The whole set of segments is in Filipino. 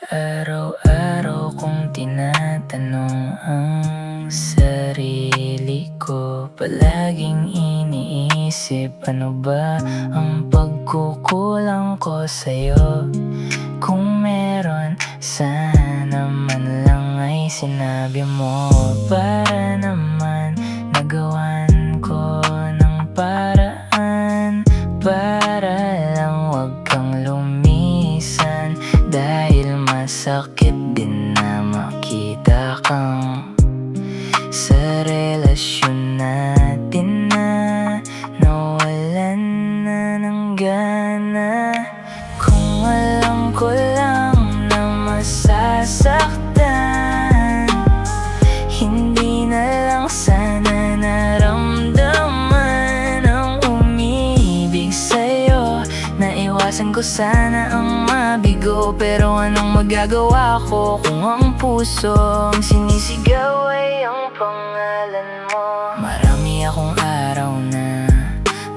Araw-araw kong tinatanong ang sarili ko. Palaging iniisip, ano ba ang pagkukulang ko sa'yo? Kung meron, sana man lang ay sinabi mo. Para naman nagawan ko ng paraan, para lang wag kang lumisan. Dahil masakit din na makita kang sa relasyon natin na nawalan na ng gana. Kung alam ko lang na masasaktan, hindi na lang sana naramdaman ang umibig sa'yo. Naiwasan ko sana ang mabigo, pero anong magagawa ko kung ang pusong sinisigaw ay ang pangalan mo? Marami akong araw na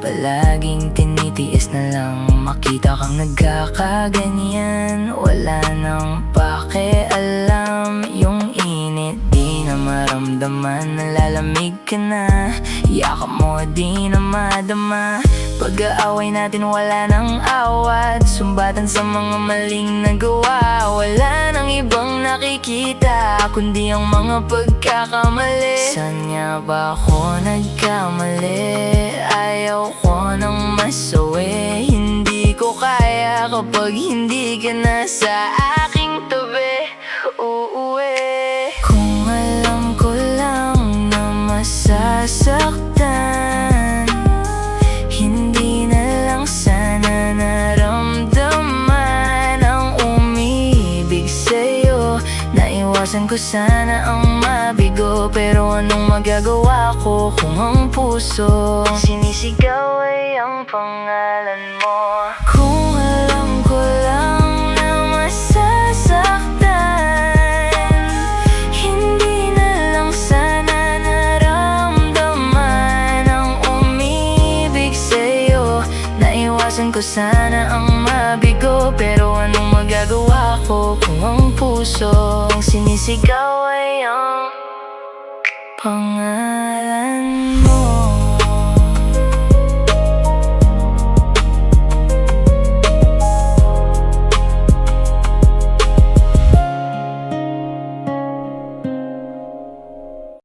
palaging tinitiis na lang makita kang nagkakaganyan. Wala nang pakialam, yung init di na maramdaman. Nalalamig ka na, yakap mo di na madama. Pag-aaway natin wala nang awat, sumbatan sa mga maling nagawa. Wala nang ibang nakikita kundi ang mga pagkakamali. Saan nga ba ako nagkamali? Ayaw ko nang masawi. Hindi ko kaya kapag hindi ka na sa aking tabi. Uuwi. Kung alam ko lang na masasaktan, hindi na lang sana naramdaman ang umibig sa'yo. Naiwasan ko sana ang mabigo, pero anong magagawa ko kung ang puso sinisigaw ay ang pangalan mo? Kung alam ko lang na masasaktan, hindi na lang sana naramdaman ang umibig sa'yo. Naiwasan ko sana ang mabigo, pero anong magagawa ko kung ang puso sinisigaw ay ang pangalan